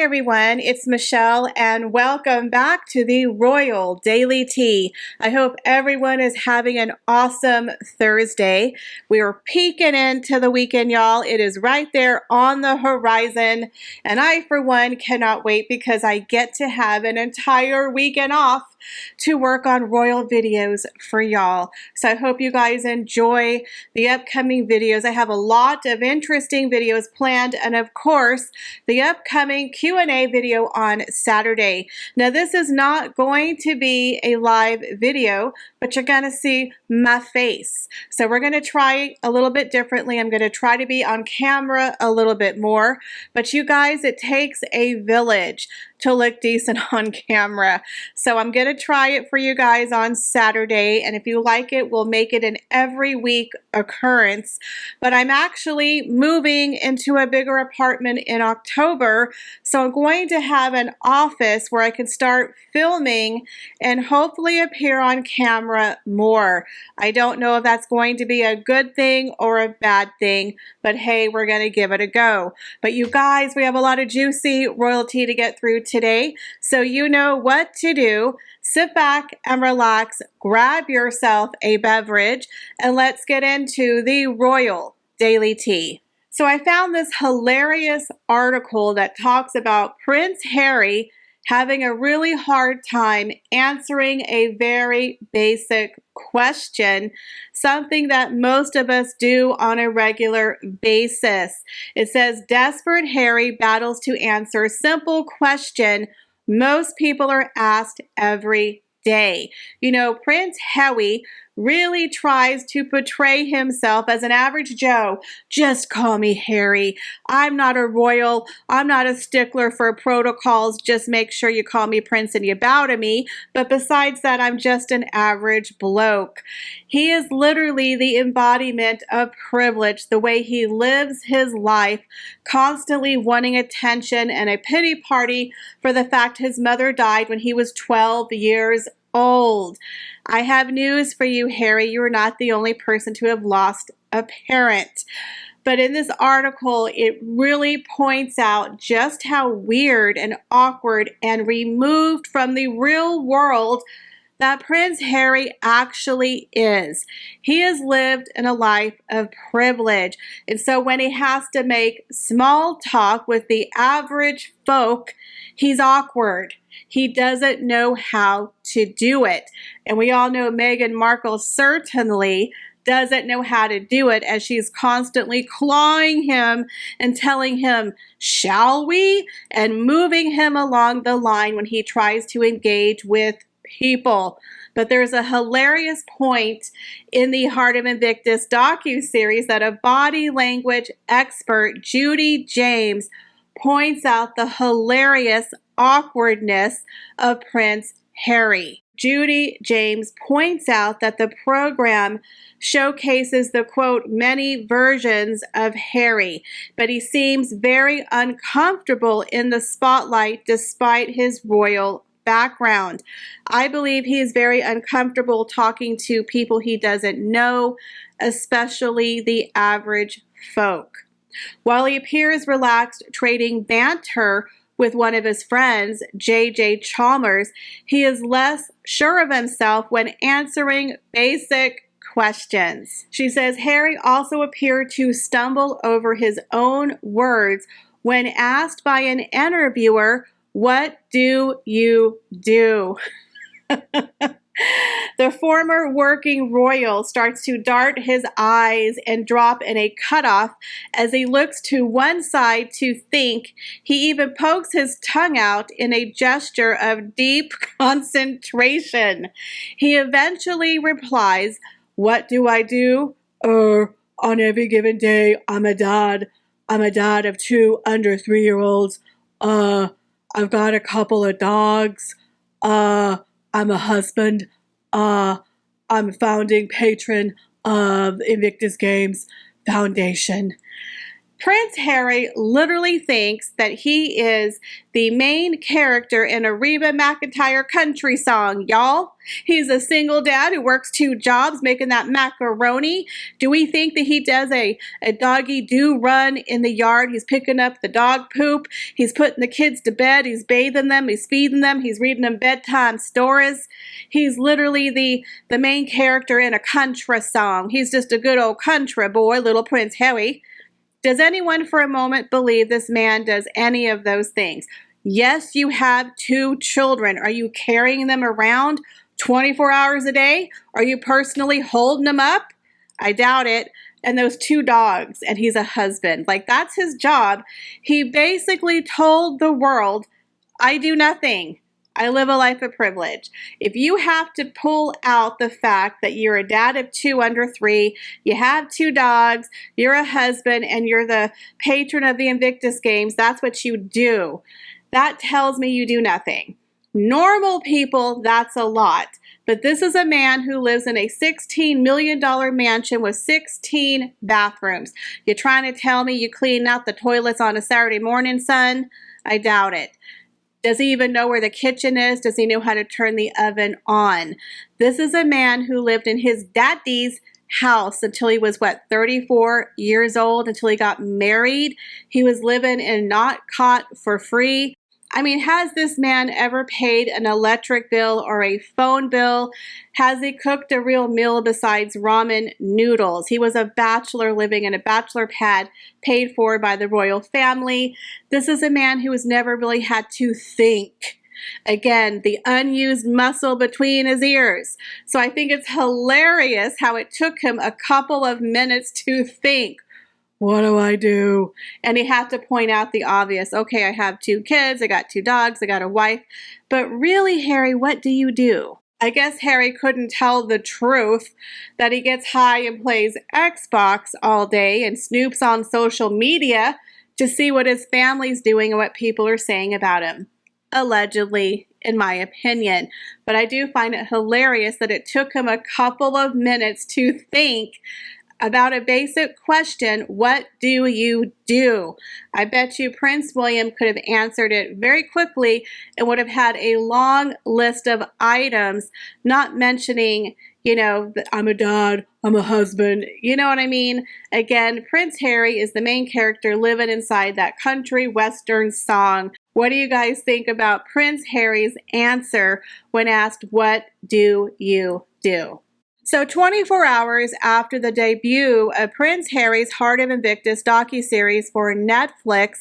everyone, it's Michelle and welcome back to the Royal Daily Tea. I hope everyone is having an awesome Thursday. We are peeking into the weekend, y'all. It is right there on the horizon, and I, for one, cannot wait because I get to have an entire weekend off to work on royal videos for y'all. So I hope you guys enjoy the upcoming videos. I have a lot of interesting videos planned, and of course, the upcoming Q&A video on Saturday. Now, this is not going to be a live video, but you're going to see my face. So we're going to try a little bit differently. I'm going to try to be on camera a little bit more, but you guys, it takes a village to look decent on camera. So I'm going to try it for you guys on Saturday, and if you like it, we'll make it an every week occurrence. But I'm actually moving into a bigger apartment in October, so I'm going to have an office where I can start filming and hopefully appear on camera more. I don't know if that's going to be a good thing or a bad thing, but hey, we're going to give it a go. But you guys, we have a lot of juicy royalty to get through today, so you know what to do. Sit back and relax, grab yourself a beverage, and let's get into the Royal Daily Tea. So I found this hilarious article that talks about Prince Harry having a really hard time answering a very basic question, something that most of us do on a regular basis. It says, desperate Harry battles to answer a simple question most people are asked every day. You know, Prince Harry really tries to portray himself as an average Joe. Just call me Harry. I'm not a royal. I'm not a stickler for protocols. Just make sure you call me Prince and you bow to me. But besides that, I'm just an average bloke. He is literally the embodiment of privilege, the way he lives his life, constantly wanting attention and a pity party for the fact his mother died when he was 12 years old. I have news for you, Harry. You are not the only person to have lost a parent. But in this article, it really points out just how weird and awkward and removed from the real world that Prince Harry actually is. He has lived in a life of privilege. And so when he has to make small talk with the average folk, he's awkward. He doesn't know how to do it. And we all know Meghan Markle certainly doesn't know how to do it, as she's constantly clawing him and telling him, shall we? And moving him along the line when he tries to engage with people. But there's a hilarious point in the Heart of Invictus docuseries that a body language expert, Judy James, points out the hilarious awkwardness of Prince Harry. Judy James points out that the program showcases the, quote, many versions of Harry, but he seems very uncomfortable in the spotlight despite his royal background. I believe he is very uncomfortable talking to people he doesn't know, especially the average folk. While he appears relaxed trading banter with one of his friends, J.J. Chalmers, he is less sure of himself when answering basic questions. She says Harry also appeared to stumble over his own words when asked by an interviewer, "What do you do?" The former working royal starts to dart his eyes and drop in a cutoff as he looks to one side to think. He even pokes his tongue out in a gesture of deep concentration. He eventually replies, "What do I do? On every given day, I'm a dad. I'm a dad of 2 under 3-year-olds. I've got a couple of dogs. I'm a husband. I'm a founding patron of Invictus Games Foundation." Prince Harry literally thinks that he is the main character in a Reba McEntire country song, y'all. He's a single dad who works 2 jobs making that macaroni. Do we think that he does a doggy do run in the yard? He's picking up the dog poop. He's putting the kids to bed. He's bathing them. He's feeding them. He's reading them bedtime stories. He's literally the main character in a country song. He's just a good old country boy, little Prince Harry. Does anyone for a moment believe this man does any of those things? Yes, you have 2 children. Are you carrying them around 24 hours a day? Are you personally holding them up? I doubt it. And those 2 dogs, and he's a husband. Like, that's his job. He basically told the world, I do nothing. I live a life of privilege. If you have to pull out the fact that you're a dad of 2 under 3, you have 2 dogs, you're a husband, and you're the patron of the Invictus Games, that's what you do. That tells me you do nothing. Normal people, that's a lot. But this is a man who lives in a $16 million mansion with 16 bathrooms. You're trying to tell me you clean out the toilets on a Saturday morning, son? I doubt it. Does he even know where the kitchen is? Does he know how to turn the oven on? This is a man who lived in his daddy's house until he was, 34 years old, until he got married. He was living in Not Caught for Free. I mean, has this man ever paid an electric bill or a phone bill? Has he cooked a real meal besides ramen noodles? He was a bachelor living in a bachelor pad paid for by the royal family. This is a man who has never really had to think. Again, the unused muscle between his ears. So I think it's hilarious how it took him a couple of minutes to think. What do I do? And he had to point out the obvious. Okay, I have 2 kids, I got 2 dogs, I got a wife. But really, Harry, what do you do? I guess Harry couldn't tell the truth that he gets high and plays Xbox all day and snoops on social media to see what his family's doing and what people are saying about him. Allegedly, in my opinion. But I do find it hilarious that it took him a couple of minutes to think about a basic question, what do you do? I bet you Prince William could have answered it very quickly and would have had a long list of items, not mentioning, I'm a dad, I'm a husband, you know what I mean? Again, Prince Harry is the main character living inside that country western song. What do you guys think about Prince Harry's answer when asked, what do you do? So 24 hours after the debut of Prince Harry's Heart of Invictus docuseries for Netflix,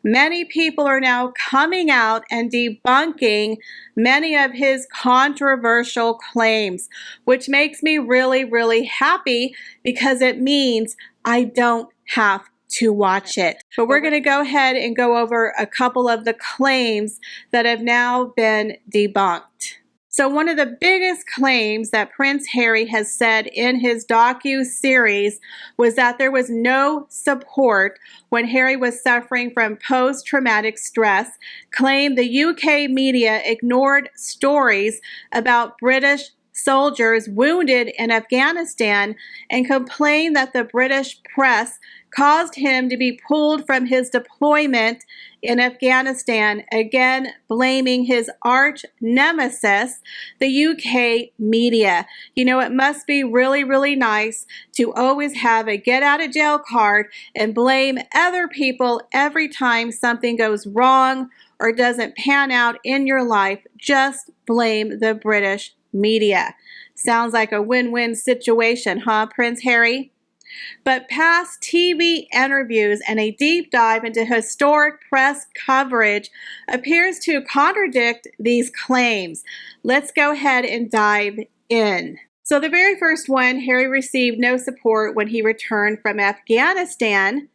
many people are now coming out and debunking many of his controversial claims, which makes me really, really happy because it means I don't have to watch it. But we're going to go ahead and go over a couple of the claims that have now been debunked. So one of the biggest claims that Prince Harry has said in his docu-series was that there was no support when Harry was suffering from post-traumatic stress, claimed the UK media ignored stories about British soldiers wounded in Afghanistan, and complained that the British press caused him to be pulled from his deployment in Afghanistan, again blaming his arch nemesis, the UK media. It must be really, really nice to always have a get out of jail card and blame other people every time something goes wrong or doesn't pan out in your life. Just blame the British media. Sounds like a win-win situation, huh, Prince Harry? But past TV interviews and a deep dive into historic press coverage appears to contradict these claims. Let's go ahead and dive in. So the very first one, Harry received no support when he returned from Afghanistan,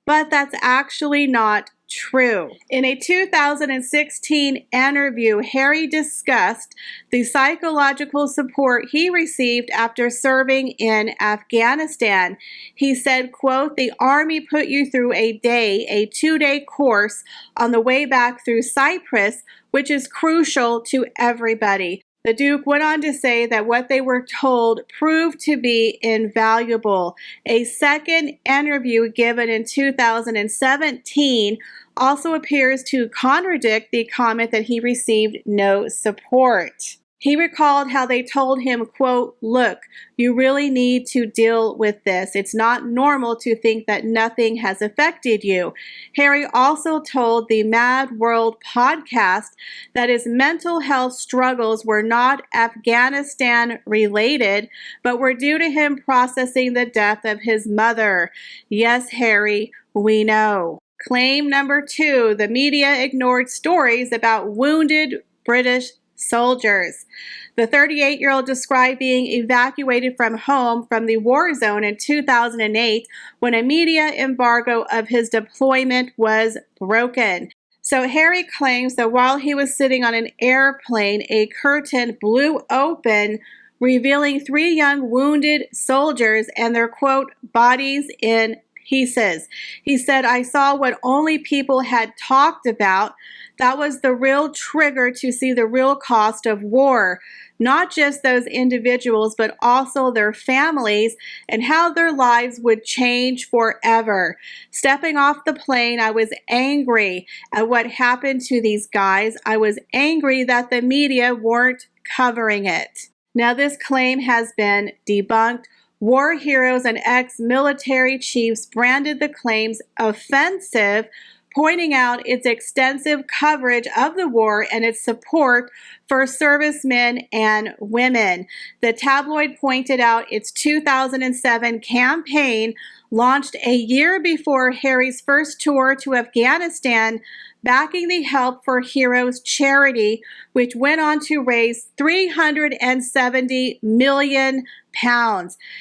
but that's actually not true. In a 2016 interview, Harry discussed the psychological support he received after serving in Afghanistan. He said, quote, "The Army put you through a 2-day course on the way back through Cyprus, which is crucial to everybody. The Duke went on to say that what they were told proved to be invaluable. A second interview given in 2017 also appears to contradict the comment that he received no support. He recalled how they told him, quote, "Look, you really need to deal with this. It's not normal to think that nothing has affected you." Harry also told the Mad World podcast that his mental health struggles were not Afghanistan related, but were due to him processing the death of his mother. Yes, Harry, we know. Claim number 2, the media ignored stories about wounded British soldiers. The 38-year-old described being evacuated from home from the war zone in 2008 when a media embargo of his deployment was broken. So Harry claims that while he was sitting on an airplane, a curtain blew open, revealing 3 young wounded soldiers and their, quote, bodies in pieces. He said, "I saw what only people had talked about. That was the real trigger to see the real cost of war, not just those individuals, but also their families and how their lives would change forever. Stepping off the plane, I was angry at what happened to these guys. I was angry that the media weren't covering it." Now, this claim has been debunked. War heroes and ex-military chiefs branded the claims offensive, pointing out its extensive coverage of the war and its support for servicemen and women. The tabloid pointed out its 2007 campaign, launched a year before Harry's first tour to Afghanistan, backing the Help for Heroes charity, which went on to raise £370 million.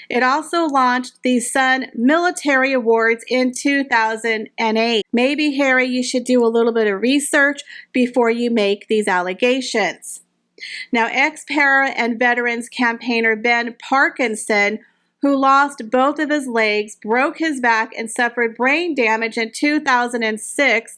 It also launched the Sun Military Awards in 2008. Maybe, Harry, you should do a little bit of research before you make these allegations. Now, ex-para and veterans campaigner Ben Parkinson, who lost both of his legs, broke his back, and suffered brain damage in 2006,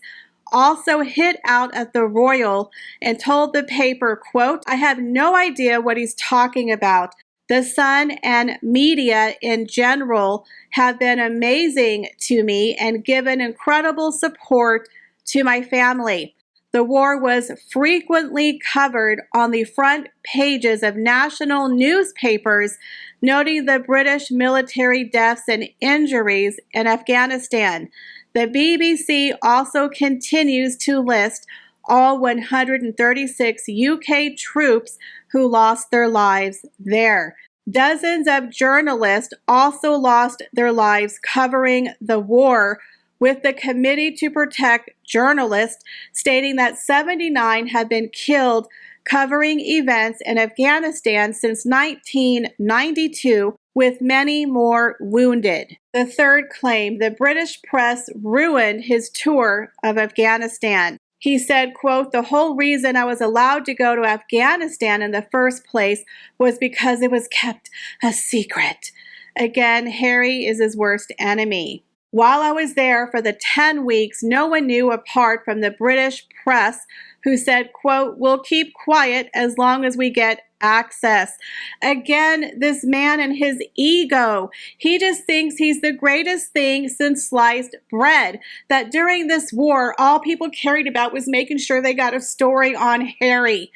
also hit out at the Royal and told the paper, quote, "I have no idea what he's talking about. The Sun and media in general have been amazing to me and given incredible support to my family. The war was frequently covered on the front pages of national newspapers, noting the British military deaths and injuries in Afghanistan. The BBC also continues to list all 136 UK troops who lost their lives there. Dozens of journalists also lost their lives covering the war, with the Committee to Protect Journalists stating that 79 have been killed covering events in Afghanistan since 1992, with many more wounded." The third claim, the British press ruined his tour of Afghanistan. He said, quote, "The whole reason I was allowed to go to Afghanistan in the first place was because it was kept a secret." Again, Harry is his worst enemy. "While I was there for the 10 weeks, no one knew apart from the British press, who said, quote, 'We'll keep quiet as long as we get access.'" Again, this man and his ego. He just thinks he's the greatest thing since sliced bread. That during this war, all people cared about was making sure they got a story on Harry.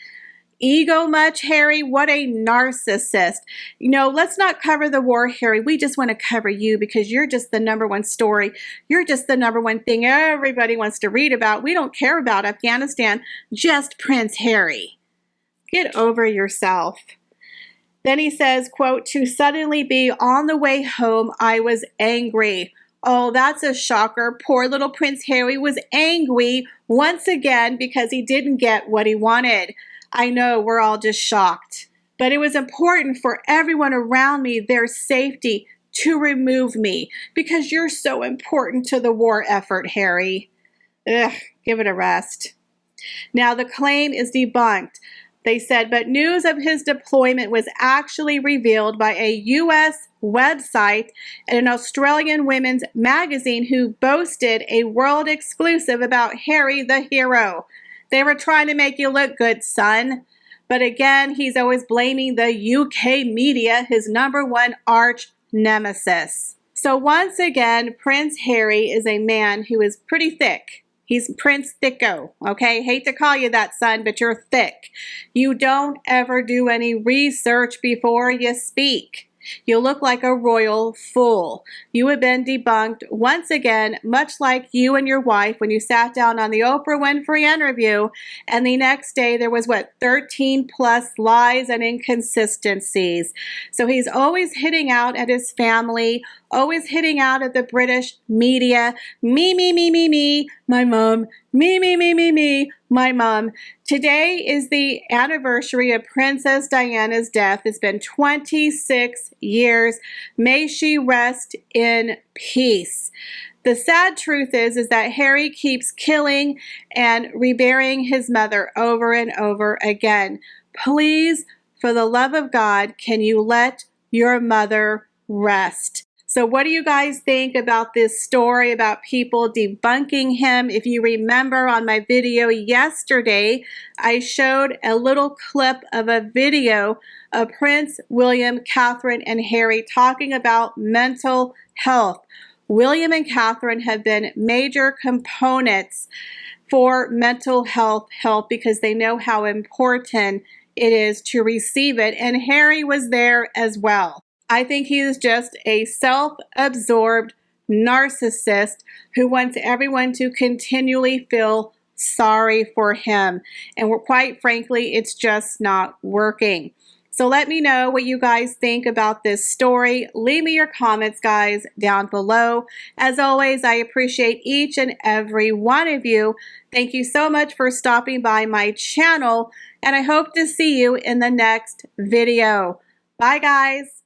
Ego much, Harry? What a narcissist. You know, let's not cover the war, Harry. We just want to cover you because you're just the number one story. You're just the number one thing everybody wants to read about. We don't care about Afghanistan, just Prince Harry. Get over yourself. Then he says, quote, "To suddenly be on the way home, I was angry." Oh, that's a shocker. Poor little Prince Harry was angry once again because he didn't get what he wanted. I know, we're all just shocked. But it was important for everyone around me, their safety, to remove me because you're so important to the war effort, Harry. Ugh, give it a rest. Now, the claim is debunked. They said, but news of his deployment was actually revealed by a U.S. website and an Australian women's magazine who boasted a world exclusive about Harry the hero. They were trying to make you look good, son. But again, he's always blaming the UK media, his #1 arch nemesis. So once again, Prince Harry is a man who is pretty thick. He's Prince Thicko, okay? Hate to call you that, son, but you're thick. You don't ever do any research before you speak. You look like a royal fool. You have been debunked once again, much like you and your wife when you sat down on the Oprah Winfrey interview, and the next day there was, 13 plus lies and inconsistencies. So he's always hitting out at his family, always hitting out at the British media. Me, my mom. Me, my mom. Today is the anniversary of Princess Diana's death. It's been 26 years. May she rest in peace. The sad truth is that Harry keeps killing and reburying his mother over and over again. Please, for the love of God, can you let your mother rest? So what do you guys think about this story about people debunking him? If you remember on my video yesterday, I showed a little clip of a video of Prince William, Catherine, and Harry talking about mental health. William and Catherine have been major components for mental health help because they know how important it is to receive it, and Harry was there as well. I think he is just a self-absorbed narcissist who wants everyone to continually feel sorry for him. And quite frankly, it's just not working. So let me know what you guys think about this story. Leave me your comments, guys, down below. As always, I appreciate each and every one of you. Thank you so much for stopping by my channel, and I hope to see you in the next video. Bye, guys.